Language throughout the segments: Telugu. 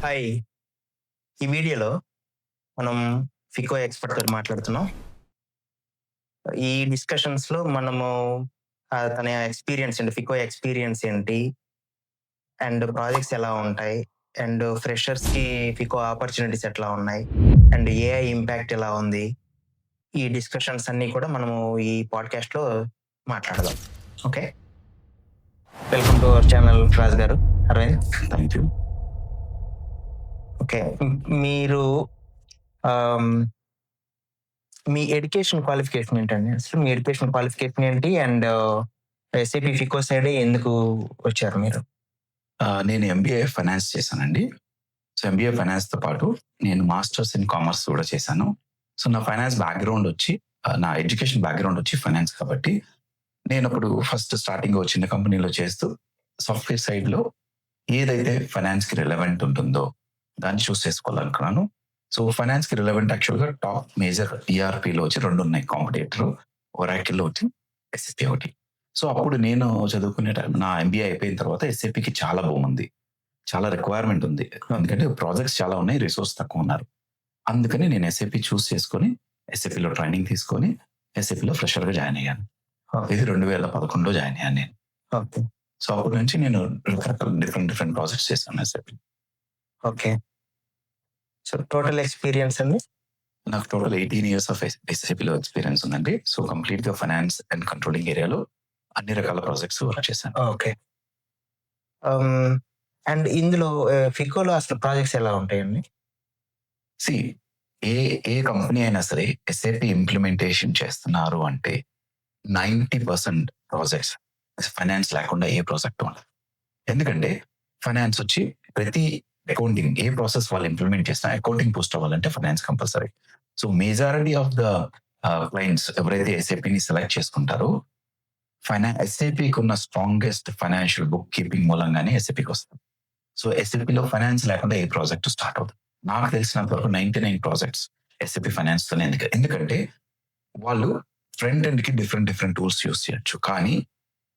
హాయ్. ఈ వీడియోలో మనం ఫికో ఎక్స్‌పర్ట్ తోటి మాట్లాడుతున్నాం. ఈ డిస్కషన్స్‌లో మనము తన ఎక్స్‌పీరియన్స్ ఏంటి, ఫికో ఎక్స్‌పీరియన్స్ ఏంటి? అండ్ ప్రాజెక్ట్స్ ఎలా ఉంటాయి? అండ్ ఫ్రెషర్స్‌కి ఫికో ఆపర్చునిటీస్ ఎట్లా ఉన్నాయి? అండ్ ఏఐ ఇంపాక్ట్ ఎలా ఉంది? ఈ డిస్కషన్స్ అన్నీ కూడా మనము ఈ పాడ్‌కాస్ట్‌లో మాట్లాడదాం. Okay. Welcome to our channel Raj గారు. అరవింద్. Thank you. ఓకే. మీరు ఆహ్, మీ ఎడ్యుకేషన్ క్వాలిఫికేషన్ ఏంటండి? అసలు మీ ఎడ్యుకేషన్ క్వాలిఫికేషన్ ఏంటి? అండ్ ఎస్ఏపీ ఫికో సైడే ఎందుకు వచ్చారు మీరు? నేను ఎంబీఏ ఫైనాన్స్ చేశానండి. సో, ఎంబీఏ ఫైనాన్స్‌తో పాటు నేను మాస్టర్స్ ఇన్ కామర్స్ కూడా చేశాను. సో, నా ఫైనాన్స్ బ్యాక్‌గ్రౌండ్ వచ్చి నా ఎడ్యుకేషన్ బ్యాక్‌గ్రౌండ్ వచ్చి ఫైనాన్స్ కాబట్టి, నేనప్పుడు ఫస్ట్ స్టార్టింగ్ ఓ చిన్న కంపెనీలో చేస్తూ సాఫ్ట్‌వేర్ సైడ్‌లో ఏదైతే ఫైనాన్స్‌కి రిలవెంట్ ఉంటుందో దాన్ని చూస్ చేసుకోవాలనుకున్నాను. సో, ఫైనాన్స్‌కి రిలవెంట్ యాక్చువల్‌గా టాప్ మేజర్ ఈఆర్‌పీలో వచ్చి 2 ఉన్నాయి కాంపిటీటర్. ఒరాకిల్ ఒకటి, ఎస్‌ఏపీ ఒకటి. సో, అప్పుడు నేను చదువుకునే నా ఎంబీఏ అయిపోయిన తర్వాత ఎస్‌ఏపీకి చాలా బూమ్ చాలా రిక్వైర్మెంట్ ఉంది. ఎందుకంటే ప్రాజెక్ట్స్ చాలా ఉన్నాయి. రిసోర్స్ తక్కువ ఉన్నారు. అందుకని నేను ఎస్ఏపీ చూస్ చేసుకొని ఎస్ఏపీలో ట్రైనింగ్ తీసుకొని ఎస్ఏపీలో ఫ్రెషర్‌గా జాయిన్ అయ్యాను. ఇది 2011లో జాయిన్ అయ్యాను నేను. ఓకే. సో, అప్పటి నుంచి నేను రకరకాల డిఫరెంట్ ప్రాజెక్ట్స్ చేశాను SAP. Okay. So, total experience అండి? నాకు టోటల్ 18 ఇయర్స్ ఆఫ్ ఎస్ఏపీలో ఎక్స్పీరియన్స్ ఉందండి. సో, కంప్లీట్‌గా ఫైనాన్స్ అండ్ కంట్రోలింగ్ ఏరియాలో అన్ని రకాల ప్రాజెక్ట్స్ వర్క్ చేశాను. ఓకే. అండ్ ఇందులో ఫికోలో అసలు ప్రాజెక్ట్స్ ఎలా ఉంటాయండి? సీ ఏ ఏ కంపెనీ అయినా సరే ఎస్ఏపీ ఇంప్లిమెంటేషన్ చేస్తున్నారు అంటే 90% ప్రాజెక్ట్స్ ఫైనాన్స్ లేకుండా ఏ ప్రాజెక్ట్ ఉండదు. ఎందుకంటే ఫైనాన్స్ వచ్చి ప్రతి అకౌంటింగ్ ఏ ప్రాసెస్ వాళ్ళు ఇంప్లిమెంట్ చేసినా అకౌంటింగ్ పోస్ట్ అవ్వాలంటే finance compulsory. So majority of the clients ఎవరైతే ఎస్ఏపీని సెలెక్ట్ చేసుకుంటారో ఎస్ఏపీకి ఉన్న స్ట్రాంగెస్ట్ ఫైనాన్షియల్ బుక్ కీపింగ్ మూలంగానే ఎస్ఏపీకి వస్తుంది. సో ఎస్ఏపీలో ఫైనాన్స్ లేకుండా ఏ ప్రాజెక్ట్ స్టార్ట్ అవుతుంది. నాకు తెలిసినంత వరకు 99 ప్రాజెక్ట్స్ ఎస్ఏపీ ఫైనాన్స్ తోనే. ఎందుకంటే వాళ్ళు ఫ్రంట్ ఎండ్ కి డిఫరెంట్ టూల్స్ యూస్ చేయొచ్చు. కానీ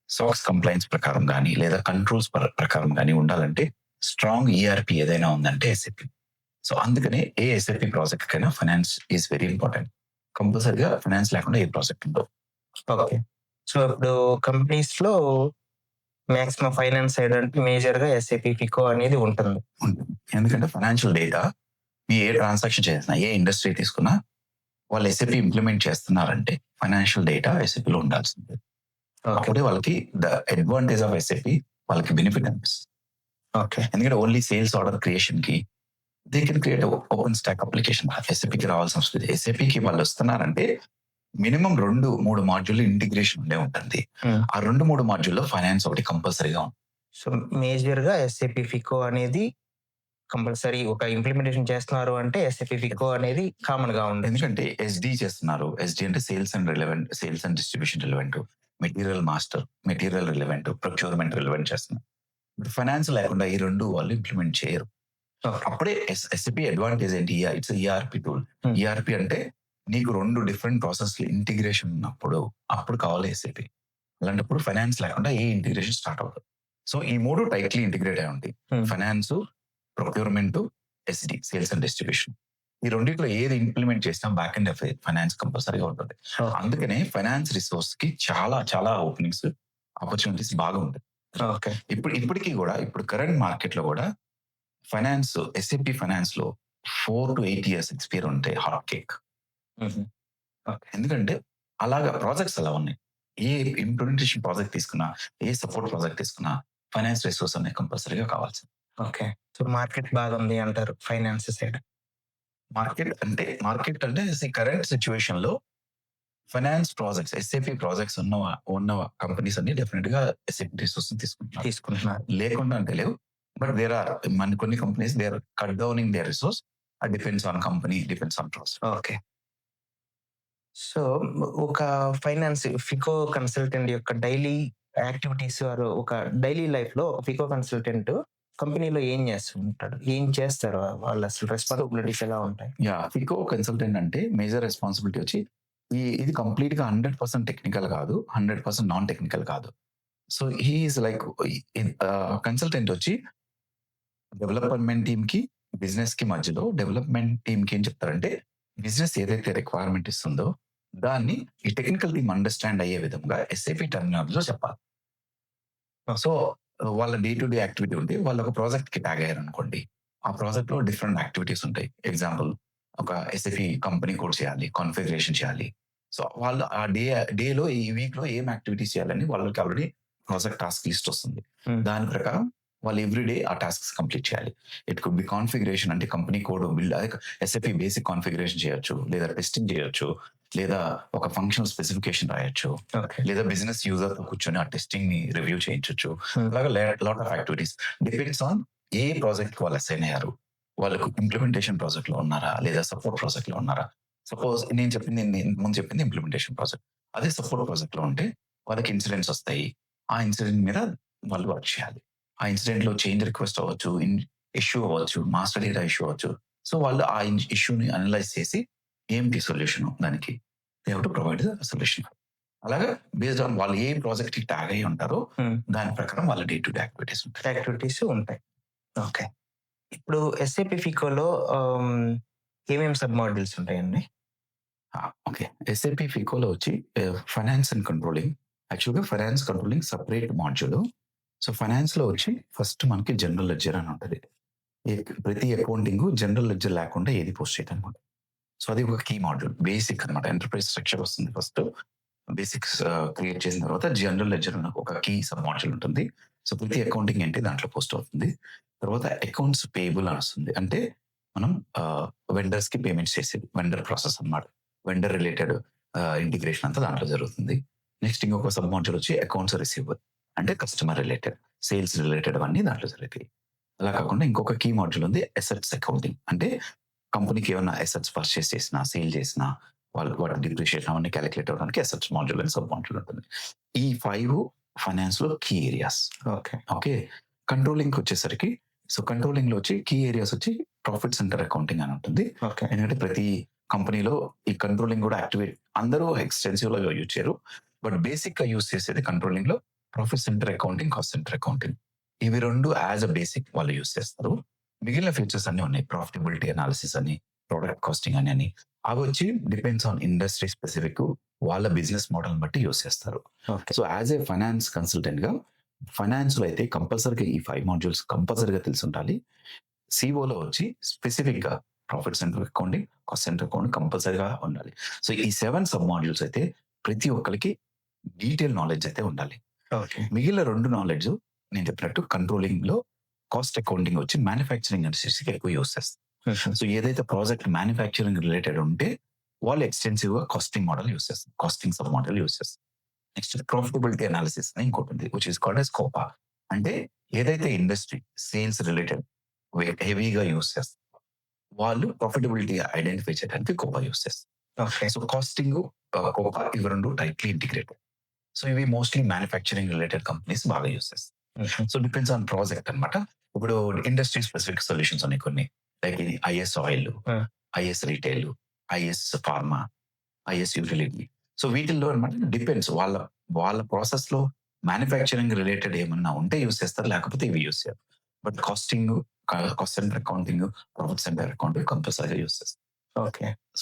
సాక్స్ కంప్లైన్స్ ప్రకారం కానీ లేదా కంట్రోల్స్ ప్రకారం కానీ ఉండాలంటే స్ట్రాంగ్ ఈఆర్పి ఏదైనా ఉందంటే ఎస్ఏపీ. సో అందుకనే ఏ ఎస్ఏపీ ప్రాజెక్ట్ కైనా ఫైనాన్స్ ఈజ్ వెరీ ఇంపార్టెంట్. కంపల్సరీగా ఫైనాన్స్ లేకుండా ఏ ప్రాజెక్ట్ ఉండవు. ఓకే. సో, ఇప్పుడు కంపెనీస్‌లో మాక్సిమం ఫైనాన్స్ సైడ్ అంటే మేజర్‌గా ఎస్ఏపీ ఫికో అనేది ఉంటుంది. ఎందుకంటే ఫైనాన్షియల్ డేటా మీ ఏ ట్రాన్సాక్షన్ చేసినా ఏ ఇండస్ట్రీ తీసుకున్నా వాళ్ళు ఎస్ఏపీ ఇంప్లిమెంట్ చేస్తున్నారంటే ఫైనాన్షియల్ డేటా ఎస్ఏపీలో ఉండాల్సిందే. అప్పుడే వాళ్ళకి ద అడ్వాంటేజ్ ఆఫ్ ఎస్ఏపీ వాళ్ళకి బెనిఫిట్ అనిపిస్తుంది. ఓకే. ఎందుకంటే ఓన్లీ సేల్స్ ఆర్డర్ క్రియేషన్ కి they can create open stack application. ఎస్ఏపీకి రావాల్సిన అవసరం లేదు. ఎస్ఏపీకి వాళ్ళు వస్తున్నారంటే మినిమం 2-3 మాడ్యూల్ ఇంటిగ్రేషన్ ఉండే ఉంటుంది. ఆ 2-3 మాడ్యూల్లో ఫైనాన్స్ ఒకటి కంపల్సరీగా ఉంటుంది. సో, మేజర్‌గా ఎస్ఏపీ ఫికో అనేది కంపల్సరీ ఒక ఇంప్లిమెంటేషన్ చేస్తున్నారు అంటే ఎస్ఏపీ ఫికో అనేది కామన్‌గా ఉంది. ఎందుకంటే ఎస్డి చేస్తున్నారు. ఎస్డి అంటే sales and distribution relevant, material master, material relevant, procurement relevant చేస్తున్నారు. ఇప్పుడు ఫైనాన్స్ లేకుండా ఈ 2 వాళ్ళు ఇంప్లిమెంట్ చేయరు. అప్పుడే ఎస్ఏపీ అడ్వాంటేజ్ ఏంటి? It's ERP tool. ఈఆర్పి అంటే నీకు 2 డిఫరెంట్ ప్రాసెస్లు ఇంటిగ్రేషన్ ఉన్నప్పుడు అప్పుడు కావాలి ఎస్ఏపీ. అలాంటప్పుడు ఫైనాన్స్ లేకుండా ఏ ఇంటిగ్రేషన్ స్టార్ట్ అవుతుంది. సో ఈ 3 టైట్లీ ఇంటిగ్రేట్ అయి ఉంటాయి. Finance, procurement, SD, sales and distribution. ఈ రెండిట్లో ఏది ఇంప్లిమెంట్ చేసినా బ్యాక్ అండ్ ఫైనాన్స్ కంపల్సరీగా ఉంటుంది. అందుకనే ఫైనాన్స్ రిసోర్స్ కి చాలా ఓపెనింగ్స్, ఆపర్చునిటీస్ బాగా ఉంటాయి. ఓకే. ఇప్పటికీ కూడా ఇప్పుడు కరెంట్ మార్కెట్ లో కూడా ఫైనాన్స్, ఎస్ఏపీ ఫైనాన్స్ లో 4 to 8 years ఎక్స్పీరియన్స్ ఉంటాయి హాట్ కేక్. ఎందుకంటే అలాగా ప్రాజెక్ట్స్ అలా ఉన్నాయి. ఏ ఇంప్లిమెంటేషన్ ప్రాజెక్ట్ తీసుకున్నా, ఏ సపోర్ట్ ప్రాజెక్ట్ తీసుకున్నా ఫైనాన్స్ రిసోర్స్ అనేది కంపల్సరీగా కావాల్సింది. ఓకే. సో, మార్కెట్ బాగుంది అంటారు ఫైనాన్స్ సైడ్. మార్కెట్ అంటే కరెంట్ సిచ్యువేషన్ లో ఫైనాన్స్ ప్రాజెక్ట్స్, ఎస్ఏపీ ప్రాజెక్ట్స్ ఉన్న కంపెనీస్ అన్ని డెఫినెట్ గా ఎస్ఏపీ రిసోర్స్ తీసుకుంటున్నారు. లేకుండా అంటే లేవు. బట్ దేర్ ఆర్ కొన్ని companies they are cut downing their resource. Depends on company, depends on process. Okay. So, ఒక ఫైనాన్స్ ఫికో కన్సల్టెంట్ యొక్క డైలీ యాక్టివిటీస్ ఆర్ ఒక డైలీ లైఫ్‌లో ఫికో కన్సల్టెంట్ కంపెనీలో ఏం చేస్తుంటాడు? ఏం చేస్తారు? వాళ్ళ అసలు రెస్పాన్సిబిలిటీస్ ఎలా ఉంటాయి? ఫికో కన్సల్టెంట్ అంటే మేజర్ రెస్పాన్సిబిలిటీ వచ్చి ఇది కంప్లీట్ గా 100% టెక్నికల్ కాదు, 100% నాన్ టెక్నికల్ కాదు. So he is like consultant వచ్చి డెవలప్మెంట్ టీమ్ కి బిజినెస్ కి మధ్యలో డెవలప్మెంట్ టీమ్ కి ఏం చెప్తారంటే బిజినెస్ ఏదైతే రిక్వైర్మెంట్ ఇస్తుందో దాన్ని ఈ టెక్నికల్ టీమ్ అండర్స్టాండ్ అయ్యే విధంగా ఎస్ఏపి టర్మినాలజీలో చెప్పాలి. సో వాళ్ళ డే టు డే యాక్టివిటీ ఉంటే వాళ్ళు ఒక ప్రాజెక్ట్ కి ట్యాగ్ అయ్యారు అనుకోండి, ఆ ప్రాజెక్ట్ లో డిఫరెంట్ యాక్టివిటీస్ ఉంటాయి. ఎగ్జాంపుల్ ఒక ఎస్ఏపి కంపెనీ కోడ్ చేయాలి, కాన్ఫిగరేషన్ చేయాలి. సో వాళ్ళు ఆ డేలో ఈ వీక్ లో ఏం యాక్టివిటీస్ చేయాలని వాళ్ళకి ఆల్రెడీ ప్రాజెక్ట్ టాస్క్ లిస్ట్ వస్తుంది. దాని ప్రకారం వాళ్ళు ఎవ్రీడే ఆ టాస్క్స్ కంప్లీట్ చేయాలి. ఇట్ కుడ్ బి కాన్ఫిగరేషన్ అంటే కంపెనీ కోడ్ బిల్డ్, అదే ఎస్ఏపి బేసిక్ కాన్ఫిగరేషన్ చేయొచ్చు, లేదా టెస్టింగ్ చేయొచ్చు, లేదా ఒక ఫంక్షనల్ స్పెసిఫికేషన్ రాయొచ్చు, ఓకే. లేదా బిజినెస్ యూజర్ తో కూర్చొని ఆ టెస్టింగ్ ని రివ్యూ చేయించవచ్చు. అలాగా lot of activities depends on a project కి వాళ్ళు అసైన్ అయ్యారు. వాళ్ళకు ఇంప్లిమెంటేషన్ ప్రాజెక్ట్ లో ఉన్నారా, లేదా సపోర్ట్ ప్రాజెక్ట్ లో ఉన్నారా. సపోజ్ నేను ముందు చెప్పింది ఇంప్లిమెంటేషన్ ప్రాజెక్ట్. అదే సపోర్ట్ ప్రాజెక్ట్ లో ఉంటే వాళ్ళకి ఇన్సిడెంట్స్ వస్తాయి. ఆ ఇన్సిడెంట్ మీద వాళ్ళు వర్క్ చేయాలి. ఆ ఇన్సిడెంట్ లో చేంజ్ రిక్వెస్ట్ అవ్వచ్చు, ఇష్యూ అవ్వచ్చు, మాస్టర్ డేటా ఇష్యూ అవ్వచ్చు. సో వాళ్ళు ఆ ఇష్యూని అనలైజ్ చేసి ఏంటి సొల్యూషన్ దానికి, they have to provide the solution. అలాగా బేస్డ్ ఆన్ వాళ్ళు ఏ ప్రాజెక్ట్ కి ట్యాగ్ అయ్యి ఉంటారో దాని ప్రకారం వాళ్ళ డే టు డే యాక్టివిటీస్ ఉంటాయి. యాక్టివిటీస్ ఉంటాయి. ఓకే. ఇప్పుడు ఎస్ఏపి ఫికోలో ఏమేమి సబ్ మాడ్యూల్స్ ఉంటాయండి? ఓకే. ఎస్ఏపి ఫికోలో వచ్చి ఫైనాన్స్ అండ్ కంట్రోలింగ్. యాక్చువల్గా finance controlling separate module. So finance లో వచ్చి ఫస్ట్ మనకి జనరల్ లెడ్జర్ అని ఉంటుంది. ప్రతి అకౌంటింగ్ జనరల్ లెడ్జర్ లేకుండా ఏది పోస్ట్ చేయడం అనమాట. సో అది ఒక కీ మాడ్యూల్, బేసిక్ అనమాట. ఎంటర్ప్రైజ్ స్ట్రక్చర్ వస్తుంది ఫస్ట్. బేసిక్స్ క్రియేట్ చేసిన తర్వాత జనరల్ లెడ్జర్ ఒక కీ సబ్ మాడ్యూల్ ఉంటుంది. సో ప్రతి అకౌంటింగ్ ఏంటి దాంట్లో పోస్ట్ అవుతుంది. తర్వాత అకౌంట్స్ పేయబుల్ అని వస్తుంది. అంటే మనం వెండర్స్ కి పేమెంట్స్ చేసేది, వెండర్ ప్రాసెస్ అన్నమాట. వెండర్ రిలేటెడ్ ఇంటిగ్రేషన్ అంతా దాంట్లో జరుగుతుంది. నెక్స్ట్ ఇంకొక సబ్ మాడ్యూల్ వచ్చి అకౌంట్స్ రిసీవబుల్, అంటే కస్టమర్ రిలేటెడ్, సేల్స్ రిలేటెడ్ అవన్నీ దాంట్లో జరుగుతాయి. అలా కాకుండా ఇంకొక కీ మాడ్యూల్ ఉంది అసెట్స్ అకౌంటింగ్. అంటే కంపెనీకి ఏమైనా అసెట్స్ పర్చేస్ చేసినా, సేల్ చేసినా వాటి డిప్రిషియేషన్ అవన్నీ క్యాలిక్యులేట్ అవ్వడానికి అసెట్స్ మాడ్యూల్ అని సబ్ మాడ్యూల్ ఉంటుంది. ఈ 5 ఫైనాన్స్ లో కీ ఏరియాస్. ఓకే. కంట్రోలింగ్ వచ్చేసరికి, సో కంట్రోలింగ్ లో వచ్చి కీ ఏరియాస్ వచ్చి ప్రాఫిట్ సెంటర్ అకౌంటింగ్ అని ఉంటుంది. ఎందుకంటే ప్రతి కంపెనీలో ఈ కంట్రోలింగ్ కూడా యాక్టివేట్, అందరూ ఎక్స్టెన్సివ్ గా యూజ్ చేయరు, బట్ బేసిక్ గా యూజ్ చేసేది కంట్రోలింగ్ లో profit centre accounting, cost centre accounting. ఇవి రెండు యాజ్ అ బేసిక్ వాళ్ళు యూజ్ చేస్తారు. మిగిలిన ఫీచర్స్ అన్ని ఉన్నాయి, ప్రాఫిటబిలిటీ అనాలిసిస్ అని, ప్రొడక్ట్ కాస్టింగ్ అని. అవి వచ్చి డిపెండ్స్ ఆన్ ఇండస్ట్రీ స్పెసిఫిక్, వాళ్ళ బిజినెస్ మోడల్ బట్టి యూజ్ చేస్తారు. So as a finance consultant గా ఫైనాన్స్ లో అయితే కంపల్సరీగా ఈ 5 మాడ్యూల్స్ కంపల్సరీగా తెలిసి ఉండాలి. సిఓలో వచ్చి స్పెసిఫిక్ గా profit centre accounting, cost centre accounting కంపల్సరీగా ఉండాలి. సో ఈ 7 సబ్ మాడ్యూల్స్ అయితే ప్రతి ఒక్కరికి డీటెయిల్ నాలెడ్జ్ అయితే ఉండాలి. మిగిలిన 2 నాలెడ్జ్ నేను చెప్పినట్టు కంట్రోలింగ్ లో, కాస్ట్ అకౌంటింగ్ వచ్చి మ్యానుఫ్యాక్చరింగ్ ఇండస్ట్రీస్కి ఎక్కువ యూస్ చేస్తారు. సో ఏదైతే ప్రాజెక్ట్ మ్యానుఫ్యాక్చరింగ్ రిలేటెడ్ ఉంటే వాళ్ళు ఎక్స్టెన్సివ్ గా కాస్టింగ్ మోడల్ యూస్ చేస్తారు, కాస్టింగ్ సబ్ మోడల్ యూస్ చేస్తారు. నెక్స్ట్ ప్రాఫిటబిలిటీ అనాలిసిస్ అని ఇంకోటి ఉంది, which is called as Copa. అంటే ఏదైతే ఇండస్ట్రీ సేల్స్ రిలేటెడ్ హెవీగా యూస్ చేస్తారు, వాళ్ళు ప్రాఫిటబిలిటీ ఐడెంటిఫై చేయడానికి కోపా యూస్ చేస్తారు. సో కాస్టింగ్, కోపా ఇవి రెండు టైట్లీ ఇంటిగ్రేటెడ్. సో ఇవి మోస్ట్లీ మ్యానుఫ్యాక్చరింగ్ రిలేటెడ్ కంపెనీస్ బాగా యూస్ చేస్తారు. సో డిపెండ్స్ ఆన్ ప్రాజెక్ట్ అనమాట. ఇప్పుడు ఇండస్ట్రీ స్పెసిఫిక్ సొల్యూషన్స్ ఉన్నాయి కొన్ని, like is oil, is retail, is pharma, is utility. So వీటిల్లో అనమాట డిపెండ్స్, వాళ్ళ ప్రాసెస్ లో మ్యానుఫ్యాక్చరింగ్ రిలేటెడ్ ఏమన్నా ఉంటే యూస్ చేస్తారు, లేకపోతే ఇవి యూస్ చేయరు. But costing, cost centre accounting, profit centre accounting కంపల్సరీగా యూస్ చేస్తారు.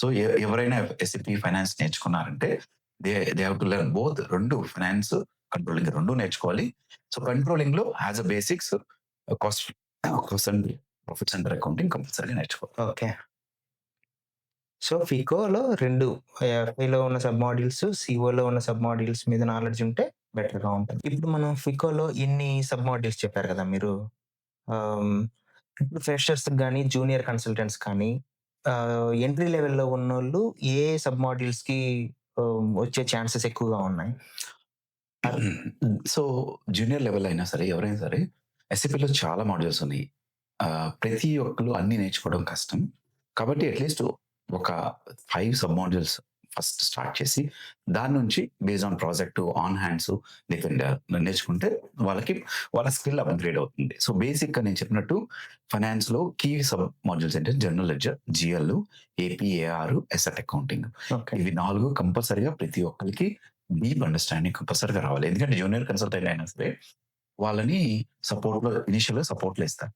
సో ఎవరైనా ఎస్ఏపి ఫైనాన్స్ నేర్చుకున్నారంటే they have to learn both, రెండు ఫైనాన్స్ కంట్రోలింగ్ రెండు నేర్చుకోవాలి. సో కంట్రోలింగ్ లో as a basics cost and profit centre accounting కంపల్సరీగా నేర్చుకోవాలి. సో ఫికోలో 2 ఎఫ్ఐలో ఉన్న సబ్ మాడ్యూల్స్, సిఓలో ఉన్న సబ్ మాడ్యూల్స్ మీద నాలెడ్జ్ ఉంటే బెటర్ గా ఉంటుంది. ఇప్పుడు మనం ఫికోలో ఇన్ని సబ్ మాడ్యూల్స్ చెప్పారు కదా మీరు. ఇప్పుడు ఫ్రెషర్స్ కానీ, జూనియర్ కన్సల్టెంట్స్ కానీ, ఎంట్రీ లెవెల్లో ఉన్నోళ్ళు ఏ సబ్ మాడ్యూల్స్ కి వచ్చే ఛాన్సెస్ ఎక్కువగా ఉన్నాయి? సో జూనియర్ లెవెల్ అయినా సరే, ఎవరైనా సరే ఎస్ఏపిలో చాలా మాడ్యూల్స్ ఉన్నాయి. ప్రతి ఒక్కరు అన్ని నేర్చుకోవడం కష్టం. కాబట్టి అట్లీస్ట్ ఒక 5 సబ్ మాడ్యూల్స్ ఫస్ట్ స్టార్ట్ చేసి దాని నుంచి based on project on hands నేర్చుకుంటే వాళ్ళ స్కిల్ అప్గ్రేడ్ అవుతుంది. సో బేసిక్ గా నేను చెప్పినట్టు ఫైనాన్స్ లో కీ సబ్ మాడ్యూల్స్ అంటే general ledger, GL, AP, AR, asset accounting. ఇవి 4 కంపల్సరీగా ప్రతి ఒక్కరికి డీప్ అండర్స్టాండింగ్ కంపల్సరీగా రావాలి. ఎందుకంటే జూనియర్ కన్సల్టెంట్ అయినా సరే వాళ్ళని సపోర్ట్ లో ఇనిషియల్ గా సపోర్ట్ లో ఇస్తారు.